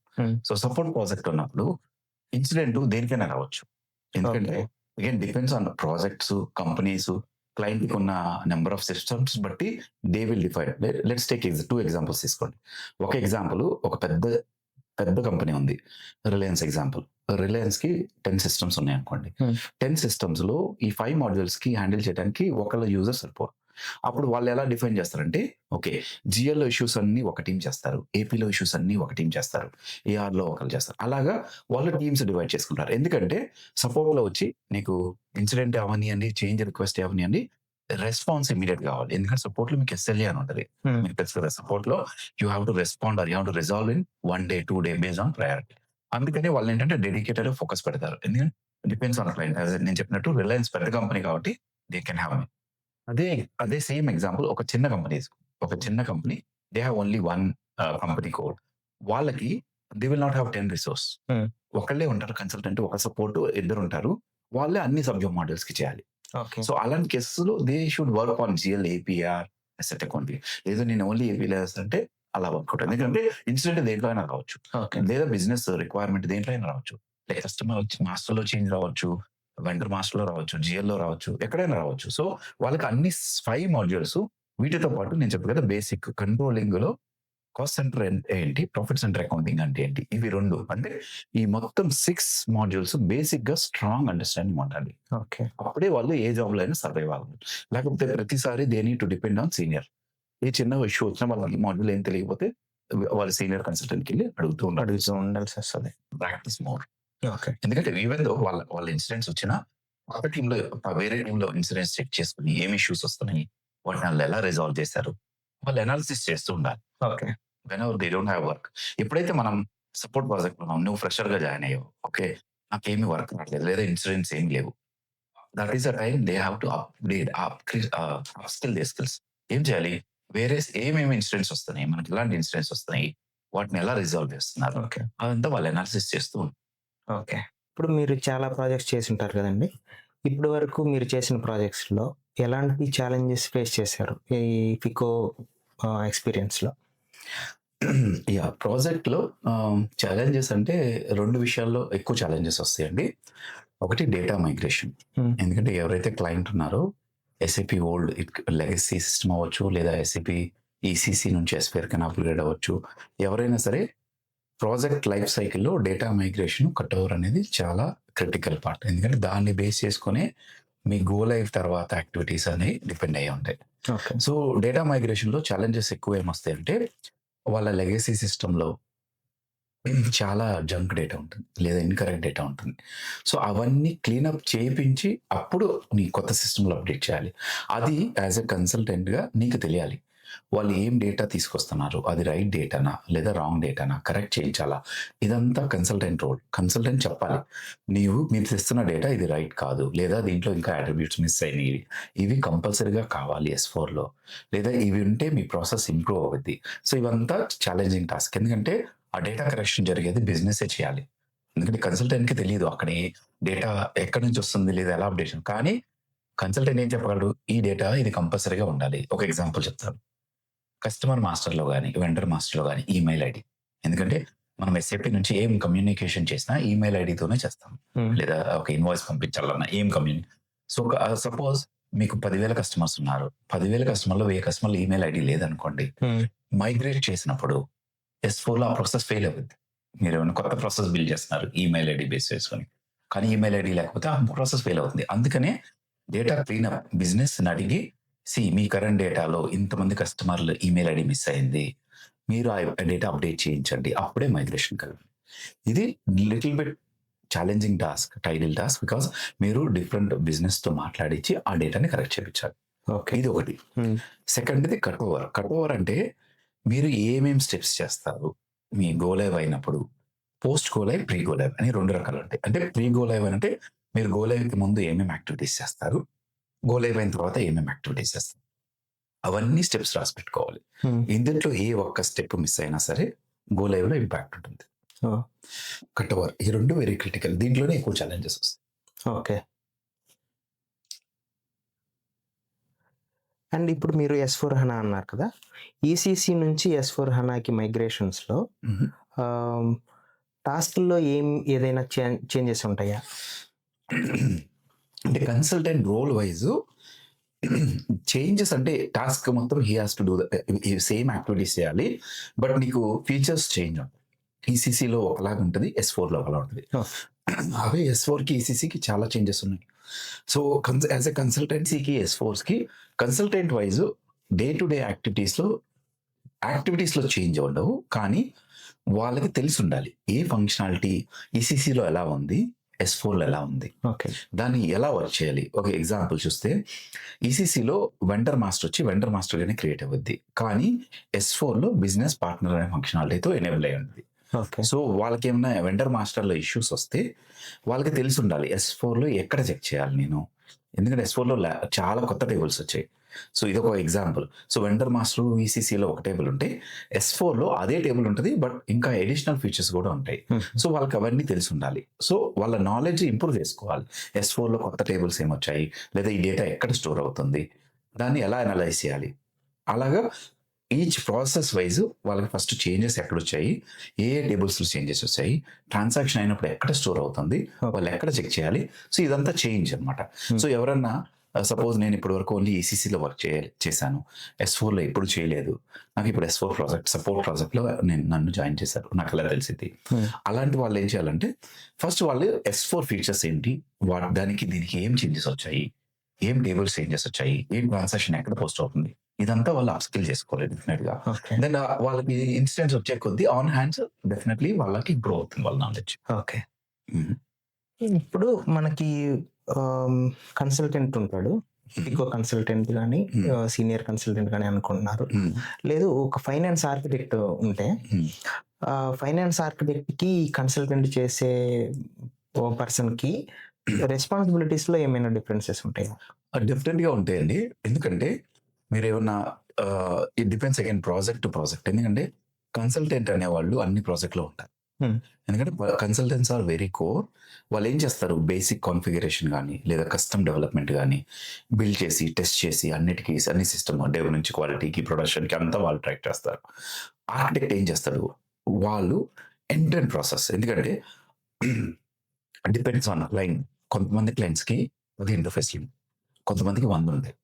సో సపోర్ట్ ప్రాజెక్ట్ ఉన్నప్పుడు ఇన్సిడెంట్ దేనికైనా రావచ్చు. ఎందుకంటే okay. Again depends on projects, companies, క్లయింట్‌కి ఉన్న నంబర్ ఆఫ్ సిస్టమ్స్ బట్టి they will define. Let's take 2 examples తీసుకోండి. ఒక ఎగ్జాంపుల్ ఒక పెద్ద పెద్ద కంపెనీ ఉంది. Reliance example. రిలయన్స్‌కి 10 సిస్టమ్స్ ఉన్నాయనుకోండి. హ్మ్. 10 సిస్టమ్స్‌లో ఈ 5 మాడ్యూల్స్‌కి హ్యాండిల్ చేయడానికి ఒకళ్ళ యూజర్ సరిపోరు. అప్పుడు వాళ్ళు ఎలా డిఫైన్ చేస్తారంటే, ఓకే, జీఎల్‌లో ఇష్యూస్ అన్నీ ఒక టీమ్ చేస్తారు. ఏపీలో ఇష్యూస్ అన్నీ ఒక టీమ్ చేస్తారు. ఏఆర్‌లో ఒకళ్ళు చేస్తారు. అలాగా వాళ్ళు టీమ్స్ డివైడ్ చేసుకుంటారు. ఎందుకంటే సపోర్ట్‌లో వచ్చి నీకు ఇన్సిడెంట్ అవ్వనియండి, చేంజ్ రిక్వెస్ట్ అవ్వనియండి, రెస్పాన్స్ ఇమ్మీడియేట్ కావాలి. ఎందుకంటే సపోర్ట్‌లో మీకు ఎస్ఎల్ఏ అని ఉంటది. హ్మ్. మీకు తెలుసు కదా! సపోర్ట్‌లో you have to respond or you have to resolve in 1 day, 2 day based on priority. అందుకని వాళ్ళేంటంటే డెడికేటెడ్ ఫోకస్ పెడతారు. ఎందుకంటే డిపెండ్స్ ఆన్ క్లయింట్. యాస్ నేను చెప్పినట్టు రిలయన్స్ పెద్ద కంపెనీ కాబట్టి దే కెన్ హావ్ మీ. అదే అదే సేమ్ ఎగ్జాంపుల్ ఒక చిన్న కంపెనీ తీసుకో. ఒక చిన్న company they have only 1 company code. వాళ్ళకి they will not have 10 resource. హ్మ్. ఒకళ్ళే ఉంటారు కన్సల్టెంట్, ఒక సపోర్ట్ ఇద్దరుంటారు. వాళ్ళే అన్ని సబ్జెక్ట్ మాడ్యూల్స్‌కి చేయాలి. ఓకే. సో అలాంటి కేసెస్‌లో they should work on GL, APR, asset accounting. లేదు నేను ఓన్లీ ఏపీలో చేస్తానంటే అలా వర్కౌట్. ఎందుకంటే ఇన్సిడెంట్ దేంట్లో అయినా రావచ్చు. ఓకే. లేదా బిజినెస్ రిక్వైర్మెంట్ దేంట్లో అయినా రావచ్చు. లైక్ కస్టమర్ వచ్చి మాస్టర్‌లో చేంజ్ రావచ్చు, వెండర్ మాస్టర్‌లో రావచ్చు, జీఎల్‌లో రావచ్చు, ఎక్కడైనా రావచ్చు. సో వాళ్ళకి అన్ని 5 మాడ్యూల్స్ వీటితో పాటు నేను చెప్పాను కదా బేసిక్ కంట్రోలింగ్‌లో కాస్ట్ సెంటర్ ఏంటి, ప్రాఫిట్ సెంటర్ అకౌంటింగ్ అంటే ఏంటి, ఇవి 2 అంటే ఈ మొత్తం 6 మాడ్యూల్స్ బేసిక్‌గా స్ట్రాంగ్ అండర్‌స్టాండింగ్ ఉండాలి. ఓకే. అప్పుడే వాళ్ళు ఏ జాబ్‌లో అయినా సర్వైవ్ అవ్వగలరు. లేకపోతే ప్రతిసారి they need to depend on senior. ఏ చిన్న ఇష్యూ వచ్చినా వాళ్ళకి మాడ్యూల్ ఏం తెలియకపోతే వాళ్ళు సీనియర్ కన్సల్టెంట్‌కెళ్ళి అడుగుతూ ఉండాలి. అడుగుతూ ఉండాల్సొస్తది. Practice more. ఓకే. ఎందుకంటే ఈవెన్ దో వాళ్ళ ఇన్సిడెంట్స్ వచ్చినా పక్క టీమ్‌లో వేరే టీమ్‌లో ఇన్సిడెంట్స్ చెక్ చేసుకొని ఏం ఇష్యూస్ వస్తున్నాయి, వాటిని ఆళ్ళు ఎలా రిజాల్వ్ చేశారు, వాళ్ళు అనాలిసిస్ చేస్తూ ఉండాలి. Okay. Whenever they don't have work. ఎప్పుడైతే మనం సపోర్ట్ ప్రాజెక్ట్‌లో ఉన్నాం, నువ్వు ఫ్రెషర్‌గా జాయిన్ అయ్యావు. ఓకే. నాకేమి వర్క్ రావట్లేదు లేదా ఇన్సిడెంట్స్ ఏమి లేవు. That is the time they have to upskill they skills. ఏం చేయాలి? వేరే ఏమేమి ఇన్సిడెంట్స్ వస్తున్నాయి, మనకి ఎలాంటి ఇన్సిడెంట్స్ వస్తున్నాయి, వాటిని ఎలా రిజాల్వ్ చేస్తున్నారు, ఓకే. అదంతా వాళ్ళు అనాలిసిస్ చేస్తూ ఉంటారు. ఓకే. ఇప్పుడు మీరు చాలా ప్రాజెక్ట్స్ చేసుంటారు కదండీ! ఇప్పటి వరకు మీరు చేసిన ప్రాజెక్ట్స్‌లో ఎలాంటి ఛాలెంజెస్ ఫేస్ చేశారు? ఈ ఫికో ఎక్స్‌పీరియన్స్‌లో? యాహ్! ప్రాజెక్ట్‌లో ఛాలెంజెస్ అంటే 2 విషయాల్లో ఎక్కువ ఛాలెంజెస్ వస్తాయండి. ఒకటి డేటా మైగ్రేషన్. హ్మ్. ఎందుకంటే ఎవరైతే క్లయింట్ ఉన్నారో ఎస్ఏపీ ఓల్డ్ లెగసీ సిస్టమ్ అవ్వచ్చు, లేదా ఎస్ఏపీ ఈసీసీ నుంచి ఎస్‌పీఆర్‌కైనా అప్‌గ్రేడ్ అవ్వచ్చు. ఎవరైనా సరే ప్రాజెక్ట్ లైఫ్ సైకిల్‌లో డేటా మైగ్రేషన్ కట్ ఓవర్ అనేది చాలా క్రిటికల్ పార్ట్. ఎందుకంటే దాన్ని బేస్ చేసుకొనే మీ గో లైవ్ తర్వాత యాక్టివిటీస్ అనేవి డిపెండ్ అయ్యి ఉంటాయి. ఓకే. సో డేటా మైగ్రేషన్‌లో ఛాలెంజెస్ ఎక్కువ ఏమొస్తాయంటే వాళ్ళ లెగసీ సిస్టమ్‌లో చాలా జంక్ డేటా ఉంటుంది. లేదా ఇన్‌కరెక్ట్ డేటా ఉంటుంది. సో, అవన్నీ క్లీనప్ చేపించి అప్పుడు నీ కొత్త సిస్టమ్‌లో అప్డేట్ చేయాలి. అది యాస్ ఎ కన్సల్టెంట్‌గా నీకు తెలియాలి. వాళ్ళు ఏం డేటా తీసుకొస్తున్నారు, అది రైట్ డేటానా? లేదా రాంగ్ డేటానా? కరెక్ట్ చేయించాలా? ఇదంతా కన్సల్టెంట్ రోల్. కన్సల్టెంట్ చెప్పాలి. మీరు తెస్తున్న డేటా ఇది రైట్ కాదు. లేదా దీంట్లో ఇంకా అట్రిబ్యూట్స్ మిస్ అయినయి. ఇవి కంపల్సరీగా కావాలి ఎస్4లో. లేదా ఇవి ఉంటే మీ ప్రాసెస్ ఇంప్రూవ్ అవుద్ది. సో, ఇవంతా ఛాలెంజింగ్ టాస్క్. ఎందుకంటే ఆ డేటా కరెక్షన్ జరిగేది బిజినెసే చేయాలి. ఎందుకంటే కన్సల్టెంట్‌కి తెలీదు అక్కడ డేటా ఎక్కడి నుంచి వస్తుంది లేదా ఎలా అప్డేషన్. కానీ కన్సల్టెంట్ ఏం చెప్పగలడు? ఈ డేటా ఇది కంపల్సరీగా ఉండాలి. ఒక ఎగ్జాంపుల్ చెప్తాను. కస్టమర్ మాస్టర్‌లో గాని, వెండర్ మాస్టర్‌లో గాని ఈమెయిల్ ఐడీ. ఎందుకంటే మనం ఎస్ఏపీ నుంచి ఏం కమ్యూనికేషన్ చేసినా ఈమెయిల్ ఐడీతోనే చేస్తాం. హ్మ్. లేదా ఒక ఇన్వాయిస్ పంపించాలన్నా ఏం సో, సపోజ్ మీకు 10,000 కస్టమర్స్ ఉన్నారు. 10,000 కస్టమర్‌లో 1000 కస్టమర్‌లో ఈమెయిల్ ఐడీ లేదనుకోండి. హ్మ్. మైగ్రేట్ చేసినప్పుడు ఎస్4లో ఆ ప్రాసెస్ ఫెయిల్ అవుద్ది. మీరేమైనా కొత్త ప్రాసెస్ బిల్డ్ చేస్తున్నారు ఈమెయిల్ ఐడీ బేస్ చేసుకొని. కానీ ఈమెయిల్ ఐడీ లేకపోతే ఆ ప్రాసెస్ ఫెయిల్ అవుతుంది. అందుకనే డేటా క్లీనప్ బిజినెస్‌ని అడిగి మీ కరెంట్ డేటాలో ఇంతమంది కస్టమర్‌లు ఈమెయిల్ ఐడీ మిస్ అయింది. మీరు ఆ డేటా అప్డేట్ చేయించండి. అప్పుడే మైగ్రేషన్ కలగాలి. ఇది little bit challenging task, title task. Because మీరు డిఫరెంట్ బిజినెస్‌తో మాట్లాడించి ఆ డేటాని కరెక్ట్ చేపించాలి. ఓకే. ఇది ఒకటి. హ్మ్. సెకండ్‌ది కట్ ఓవర్. కట్ ఓవర్ అంటే మీరు ఏమేం స్టెప్స్ చేస్తారు? మీ గో లైవ్ అయినప్పుడు, post go live, pre go live అని 2 రకాలుంటాయి. అంటే ప్రీ గో లైవ్ అంటే మీరు గో లైవ్‌కి ముందు ఏమేమి యాక్టివిటీస్ చేస్తారు? గో లైవ్ అయిన తర్వాత ఏమేమి యాక్టివిటీస్ చేస్తారు? అవన్నీ స్టెప్స్ రాసి పెట్టుకోవాలి. హ్మ్. ఇందులో ఏ ఒక్క స్టెప్ మిస్ అయినా సరే గో లైవ్‌లో ఇంపాక్ట్ ఉంటుంది. ఓహ్! కట్ ఓవర్ ఈ 2 వెరీ క్రిటికల్. దీంట్లోనే ఎక్కువ ఛాలెంజెస్ వస్తాయి. ఓకే. అండ్ ఇప్పుడు మీరు ఎస్4 హనా అన్నారు కదా! ఈసీసీ నుంచి ఎస్4 హనాకి మైగ్రేషన్స్‌లో హుహు. ఆహ్, టాస్క్‌ల్లో ఏదైనా చేంజెస్ ఉంటాయా? అంటే కన్సల్టెంట్ రోల్ వైజ్ చేంజెస్ అంటే టాస్క్ మొత్తం he has to do same activities చేయాలి. బట్ నీకు ఫీచర్స్ చేంజ్ ఉంటాయి. ఈసీసీలో ఒకలాగా ఉంటుంది, S4లో ఒకలా ఉంటుంది. Oh. అవే S4కి ఈసీసీకి చాలా చేంజెస్ ఉన్నాయి. సో యాజ్ ఎ కన్సల్టెన్సీకి S4కి consultant wise day to day యాక్టివిటీస్లో చేంజ్ ఉండవు, కానీ వాళ్ళకి తెలిసి ఉండాలి ఏ ఫంక్షనాలిటీ ఈసీసీలో ఎలా ఉంది, S4లో ఎలా ఉంది, ఓకే. దాన్ని ఎలా వర్క్ చేయాలి. ఒక ఎగ్జాంపుల్ చూస్తే ఈసీసీలో వెండర్ మాస్టర్ వచ్చి వెండర్ మాస్టర్గానే క్రియేట్ అవుద్ది, కానీ S4లో బిజినెస్ పార్ట్నర్ అనే ఫంక్షనాలిటీతో ఎనేబుల్ అయి ఉంటుంది. ఓకే. సో వాళ్ళకి ఏమైనా వెండర్ మాస్టర్లో ఇష్యూస్ వస్తే వాళ్ళకి తెలిసి ఉండాలి S4లో ఎక్కడ చెక్ చేయాలి నేను, ఎందుకంటే S4లో చాలా కొత్త టేబుల్స్ వచ్చాయి. సో ఇది ఒక ఎగ్జాంపుల్. సో వెండర్ మాస్టర్ ఈసీసీలో ఒక టేబుల్ ఉంటే S4లో అదే టేబుల్ ఉంటుంది, బట్ ఇంకా అడిషనల్ ఫీచర్స్ కూడా ఉంటాయి. సో వాళ్ళకి అవన్నీ తెలిసి ఉండాలి. సో వాళ్ళ నాలెడ్జ్ ఇంప్రూవ్ చేసుకోవాలి. S4లో కొత్త టేబుల్స్ ఏమొచ్చాయి, లేదా ఈ డేటా ఎక్కడ స్టోర్ అవుతుంది, దాన్ని ఎలా అనలైజ్ చేయాలి. అలాగా ఈచ్ ప్రాసెస్ వైజ్ వాళ్ళకి ఫస్ట్ చేంజెస్ ఎక్కడ వచ్చాయి, ఏ టేబుల్స్లో చేంజెస్ వచ్చాయి, ట్రాన్సాక్షన్ అయినప్పుడు ఎక్కడ స్టోర్ అవుతుంది, వాళ్ళు ఎక్కడ చెక్ చేయాలి. సో ఇదంతా చేంజ్ అనమాట. సో ఎవరన్నా సపోజ్ నేను ఇప్పటి వరకు ఓన్లీ ఈసీసీలో వర్క్ చేశాను, S4లో ఎప్పుడు చేయలేదు, నాకు ఇప్పుడు S4 సపోర్ట్ ప్రాజెక్ట్లో నన్ను జాయిన్ చేశారు, నాకు ఎలా తెలిసింది. అలాంటి వాళ్ళు ఏం చేయాలంటే ఫస్ట్ వాళ్ళు S4 ఫీచర్స్ ఏంటి, దానికి దీనికి ఏం చేంజెస్ వచ్చాయి, ఏం టేబుల్స్ చేంజెస్ వచ్చాయి, ఏం ట్రాన్సాక్షన్ ఎక్కడ పోస్ట్ అవుతుంది, ఇదంతా వాళ్ళు అప్స్కిల్ చేసుకోవాలి డెఫినెట్ గా. దెన్ వాళ్ళకి ఇన్సిడెంట్స్ వచ్చే కొద్దీ ఆన్ హ్యాండ్స్ డెఫినెట్లీ వాళ్ళకి ఇంప్రూవ్ అవుతుంది వాళ్ళ నాలెడ్జ్. ఓకే. ఇప్పుడు మనకి కన్సల్టెంట్ ఉంటాడు, ఇంకో కన్సల్టెంట్ కానీ సీనియర్ కన్సల్టెంట్ కానీ అనుకుంటున్నారు. లేదు ఒక ఫైనాన్స్ ఆర్కిటెక్ట్ ఉంటే ఫైనాన్స్ ఆర్కిటెక్ట్ కి కన్సల్టెంట్ చేసే పర్సన్ కి రెస్పాన్సిబిలిటీస్ లో ఏమైనా డిఫరెన్సెస్ ఉంటాయా? డెఫినెట్ గా ఉంటాయండి. ఎందుకంటే మీరు ఏమన్నా it depends again project to project. ఎందుకంటే కన్సల్టెంట్ అనేవాళ్ళు అన్ని ప్రాజెక్ట్లో ఉంటారు. ఎందుకంటే కన్సల్టెంట్స్ ఆర్ వెరీ కోర్. వాళ్ళు ఏం చేస్తారు, బేసిక్ కాన్ఫిగరేషన్ కానీ లేదా కస్టమ్ డెవలప్మెంట్ కానీ బిల్డ్ చేసి టెస్ట్ చేసి అన్నిటికీ అన్ని సిస్టమ్ డెవ్ నుంచి క్వాలిటీకి ప్రొడక్షన్కి అంతా వాళ్ళు ట్రాక్ చేస్తారు. ఆర్కిటెక్ట్ ఏం చేస్తాడు, వాళ్ళు ఎండ్ టు ఎండ్ ప్రాసెస్. ఎందుకంటే డిపెండ్స్ ఆన్ క్లయింట్. కొంతమంది క్లయింట్స్కి 10 ఇంటర్ఫేస్లు, కొంతమందికి 100 ఉంటాయి.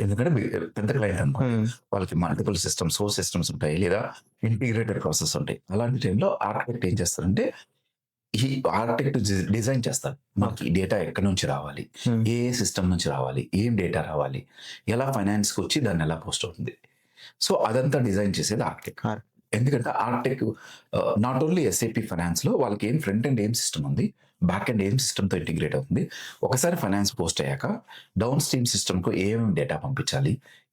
ఎందుకంటే పెద్ద క్లయింట్ అనమాట, వాళ్ళకి మల్టిపుల్ సిస్టమ్స్, సోర్స్ సిస్టమ్స్ ఉంటాయి, లేదా ఇంటిగ్రేటెడ్ ప్రాసెస్ ఉంటాయి. అలాంటి టైంలో ఆర్కిటెక్ట్ ఏం చేస్తారంటే ఈ ఆర్కిటెక్ట్ డిజైన్ చేస్తారు. మనకి డేటా ఎక్కడి నుంచి రావాలి, ఏ సిస్టమ్ నుంచి రావాలి, ఏం డేటా రావాలి, ఎలా ఫైనాన్స్కి వచ్చి దాన్ని ఎలా పోస్ట్ అవుతుంది. సో అదంతా డిజైన్ చేసేది ఆర్కిటెక్ట్. ఎందుకంటే ఆర్కిటెక్ట్ నాట్ ఓన్లీ ఎస్ఏపి ఫైనాన్స్లో వాళ్ళకి ఏం ఫ్రంట్ అండ్ ఏం సిస్టమ్ ఉంది, బ్యాక్ అండ్ ఏం సిస్టమ్తో ఇంటిగ్రేట్ అవుతుంది. ఒకసారి ఫైనాన్స్ పోస్ట్ అయ్యాక డౌన్ స్ట్రీమ్ సిస్టమ్కు ఏమేమి డేటా పంపించాలి,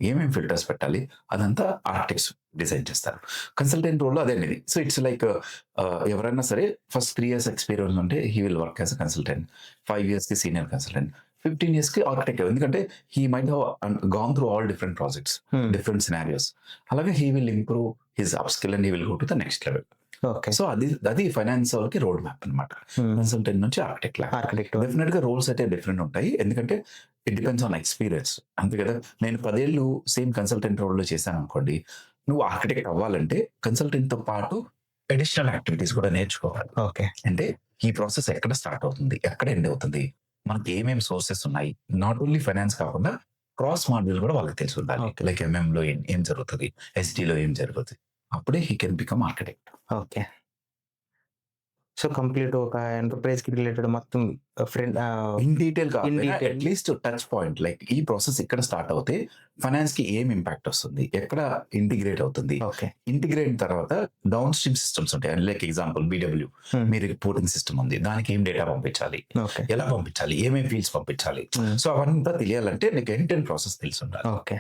ఏమేమి ఫిల్టర్స్ పెట్టాలి, అదంతా ఆర్కిటెక్ట్స్ డిజైన్ చేస్తారు. కన్సల్టెంట్ రోల్లో అదేంటిది. సో ఇట్స్ లైక్ ఎవరైనా సరే ఫస్ట్ 3 years ఎక్స్పీరియన్స్ ఉంటే he will work as a consultant, 5 yearsకి సీనియర్ కన్సల్టెంట్, 15 yearsకి ఆర్కిటెక్ట్. ఎందుకంటే he might have gone through all different projects, different scenarios. అలాగే he will improve his upskill and he will go to the next level. So అది ఫైనాన్స్ వాళ్ళకి రోడ్ మ్యాప్ అనమాట. కన్సల్టెంట్ నుంచి ఆర్కిటెక్ట్ డెఫినెట్ గా రోల్స్ అయితే డిఫరెంట్ ఉంటాయి. ఎందుకంటే ఇట్ డిపెండ్స్ ఆన్ ఎక్స్పీరియన్స్. అంతే కదా, నేను 10 years సేమ్ కన్సల్టెంట్ రోల్లో చేశాను అనుకోండి, నువ్వు ఆర్కిటెక్ట్ అవ్వాలంటే కన్సల్టెంట్ తో పాటు అడిషనల్ యాక్టివిటీస్ కూడా నేర్చుకోవాలి. ఓకే. అంటే ఈ ప్రాసెస్ ఎక్కడ స్టార్ట్ అవుతుంది, ఎక్కడ ఎండ్ అవుతుంది, మనకి ఏమేమి సోర్సెస్ ఉన్నాయి, నాట్ ఓన్లీ ఫైనాన్స్ కాకుండా క్రాస్ మాడ్యూల్ కూడా వాళ్ళకి తెలిసి ఉండాలి. లైక్ MM లో ఏం జరుగుతుంది, SD లో ఏం జరుగుతుంది, అప్పుడే he can become architect. Okay. So complete ఒక ఎంటర్ప్రైజ్ కి రిలేటెడ్ మొత్తం in detail at least touch point, like ఈ ప్రాసెస్ ఇక్కడ స్టార్ట్ అవుతే ఫైనాన్స్ కి ఏం ఇంపాక్ట్ వస్తుంది, ఎక్కడ ఇంటిగ్రేట్ అవుతుంది, ఇంటిగ్రేట్ తర్వాత డౌన్ స్ట్రీమ్ సిస్టమ్స్ ఉంటాయి. లైక్ ఎగ్జాంపుల్ BW, మీ రిపోర్టింగ్ సిస్టమ్ ఉంది, దానికి ఏం డేటా పంపించాలి, ఎలా పంపించాలి, ఏమేమి ఫీల్డ్స్ పంపించాలి. సో అవంతా తెలియాలంటే నీకు ఎండ్ టు ఎండ్ ప్రాసెస్ తెలిసి ఉండాలి. ఓకే.